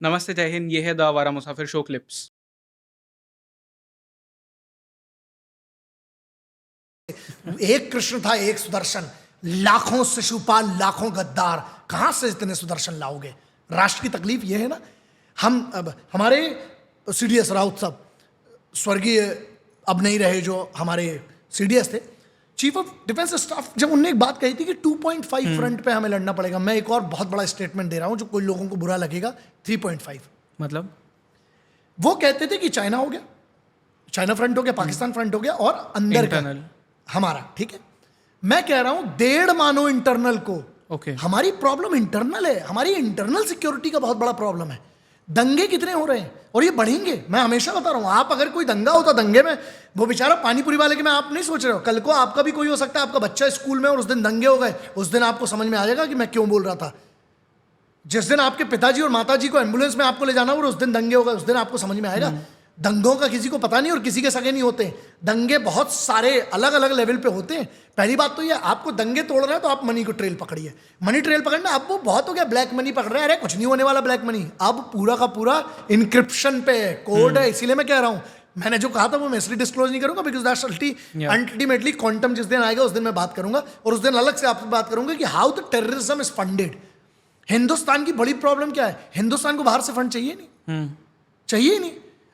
नमस्ते, जय हिंद। ये है द आवारा मुसाफिर शो क्लिप्स। एक कृष्ण था, एक सुदर्शन, लाखों शिशुपाल, लाखों गद्दार, कहां से इतने सुदर्शन लाओगे? राष्ट्र की तकलीफ यह है ना। हम अब हमारे सीडीएस राउत साहब, स्वर्गीय अब नहीं रहे, जो हमारे सीडीएस थे, चीफ ऑफ डिफेंस स्टाफ, जब उनने एक बात कही थी कि 2.5 फ्रंट पे हमें लड़ना पड़ेगा। मैं एक और बहुत बड़ा स्टेटमेंट दे रहा हूं जो कोई लोगों को बुरा लगेगा। 3.5 मतलब वो कहते थे कि चाइना हो गया, चाइना फ्रंट हो गया, पाकिस्तान फ्रंट हो गया, और अंदर का इंटरनल। हमारा, ठीक है। मैं कह रहा हूं 1.5 मानो इंटरनल को। ओके। हमारी प्रॉब्लम इंटरनल है, हमारी इंटरनल सिक्योरिटी का बहुत बड़ा प्रॉब्लम है। दंगे कितने हो रहे हैं और ये बढ़ेंगे। मैं हमेशा बता रहा हूं, आप अगर कोई दंगा होता, दंगे में वो बेचारा पानीपुरी वाले के, मैं आप नहीं सोच रहे हो, कल को आपका भी कोई हो सकता है, आपका बच्चा स्कूल में और उस दिन दंगे हो गए, उस दिन आपको समझ में आ जाएगा कि मैं क्यों बोल रहा था। जिस दिन आपके पिताजी और माताजी को एम्बुलेंस में आपको ले जाना और उस दिन दंगे हो गए, उस दिन आपको समझ में आएगा। दंगों का किसी को पता नहीं और किसी के सगे नहीं होते। दंगे बहुत सारे अलग अलग लेवल पे होते हैं। पहली बात तो ये, आपको दंगे तोड़ रहे हैं तो आप मनी को ट्रेल पकड़िए। मनी ट्रेल पकड़ना, अब वो बहुत हो गया, ब्लैक मनी पकड़ रहे हैं। अरे कुछ नहीं होने वाला ब्लैक मनी, अब पूरा का पूरा इंक्रिप्शन पे कोड है। इसीलिए मैं कह रहा हूं, मैंने जो कहा था वो मैं इसलिए डिस्क्लोज नहीं करूंगा, बिकॉज दैट्स अल्टीमेटली क्वांटम जिस दिन आएगा उस दिन मैं बात करूंगा, और उस दिन अलग से आपसे बात करूंगा कि how the terrorism is funded. Hindustan की बड़ी प्रॉब्लम क्या है? हिंदुस्तान को बाहर से फंड चाहिए नहीं, चाहिए ही नहीं।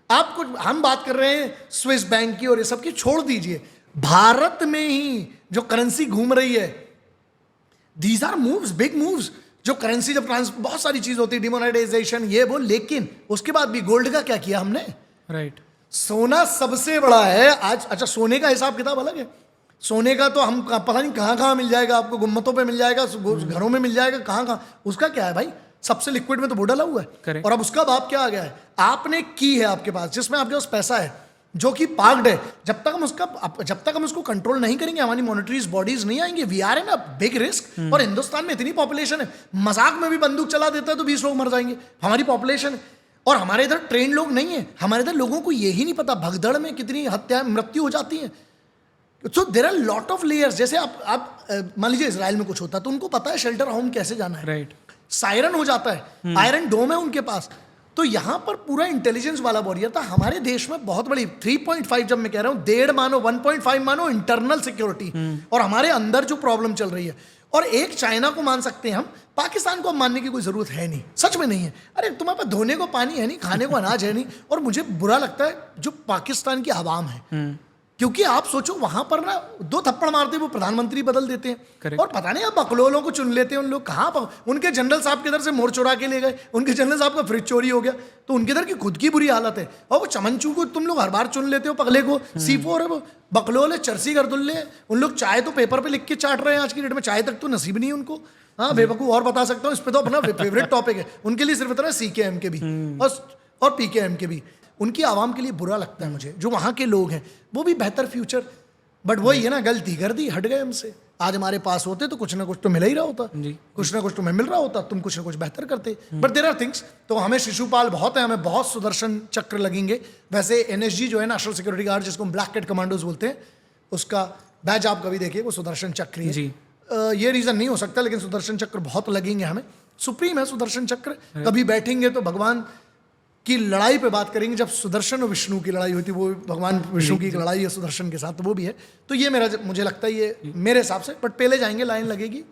आपको, हम बात कर रहे हैं स्विस बैंक की और ये सब की, छोड़ दीजिए। भारत में ही जो करेंसी घूम रही है, these are moves, big moves. जो करेंसी जब बहुत सारी चीज होती है, डिमोनेटाइजेशन, ये वो, लेकिन उसके बाद भी गोल्ड का क्या किया हमने? राइट। सोना सबसे बड़ा है आज। अच्छा, सोने का हिसाब किताब अलग है। सोने का तो हम पता नहीं कहाँ कहाँ मिल जाएगा आपको, गुम्मतों पे मिल जाएगा, घरों में मिल जाएगा, कहाँ कहाँ। उसका क्या है भाई? सबसे लिक्विड में तो वो डला हुआ है। Correct. और अब उसका बाप क्या आ गया है? आपने की है आपके पास, जिसमें आपके पास पैसा है, जो कि पार्क्ड है। जब तक हम उसको कंट्रोल नहीं करेंगे, हमारी मॉनिटरीज बॉडीज नहीं आएंगे। We are in a big risk. और हिंदुस्तान में इतनी पॉपुलेशन है, मजाक में भी बंदूक चला देता है तो 20 लोग मर जाएंगे। हमारी पॉपुलेशन है और हमारे इधर ट्रेन लोग नहीं है। हमारे इधर लोगों को यही नहीं पता भगदड़ में कितनी हत्या, मृत्यु हो जाती है। So there are lot of layers. जैसे आप मान लीजिए इसराइल में कुछ होता है तो उनको पता है शेल्टर होम कैसे जाना है। राइट। सायरन हो जाता है, आयरन डोम है उनके पास। तो यहां पर पूरा इंटेलिजेंस वाला वॉरियर था। हमारे देश में बहुत बड़ी 3.5, जब मैं कह रहा हूं 1.5 मानो, 1.5 मानो इंटरनल सिक्योरिटी, और हमारे अंदर जो प्रॉब्लम चल रही है। और एक चाइना को मान सकते हैं हम, पाकिस्तान को मानने की कोई जरूरत है नहीं, सच में नहीं है। अरे तुम्हारे पास धोने को पानी है नहीं, खाने को अनाज है नहीं। और मुझे बुरा लगता है जो पाकिस्तान की आवाम है, क्योंकि आप सोचो वहां पर ना 2 थप्पड़ मारते वो प्रधानमंत्री बदल देते हैं। Correct. और पता नहीं अब बकलोलों को चुन लेते हैं उन लोग। कहाँ उनके जनरल साहब के इधर से मोर चुरा के ले गए, उनके जनरल साहब का फ्रिज चोरी हो गया, तो उनके इधर की खुद की बुरी हालत है। और वो चमनचू को तुम लोग हर बार चुन लेते हो, पगले को। C4 है वो, बकलोल है, चरसी गर्दुल्ले है। उन लोग चाय तो पेपर पे लिख के चाट रहे हैं आज की डेट में, चाय तक तो नसीब नहीं है उनको। हाँ बेवकूफ, और बता सकता हूँ, इस पे तो अपना फेवरेट टॉपिक है उनके लिए, सिर्फ इतना CKM के भी और PKM के भी। उनकी आवाम के लिए बुरा लगता है मुझे, जो वहाँ के लोग हैं वो भी बेहतर फ्यूचर, बट वही है ना, गलती कर दी, हट गए हमसे। आज हमारे पास होते तो कुछ ना कुछ तो मिल ही रहा होता, कुछ ना कुछ तुम्हें मिल रहा होता, तुम कुछ ना कुछ बेहतर करते। But there are things. तो हमें शिशुपाल बहुत है, हमें बहुत सुदर्शन चक्र लगेंगे। वैसे NSG जो है, नेशनल सिक्योरिटी गार्ड, जिसको हम ब्लैक कैट कमांडोज बोलते हैं, उसका बैज आप कभी देखिए, वो सुदर्शन चक्र ही है। ये रीजन नहीं हो सकता, लेकिन सुदर्शन चक्र बहुत लगेंगे हमें। सुप्रीम है सुदर्शन चक्र। कभी बैठेंगे तो भगवान की लड़ाई पे बात करेंगे। जब सुदर्शन और विष्णु की लड़ाई हुई थी, वो भगवान विष्णु की लड़ाई है सुदर्शन के साथ, तो वो भी है। तो ये मुझे लगता है ये मेरे हिसाब से, बट पहले जाएंगे, लाइन लगेगी।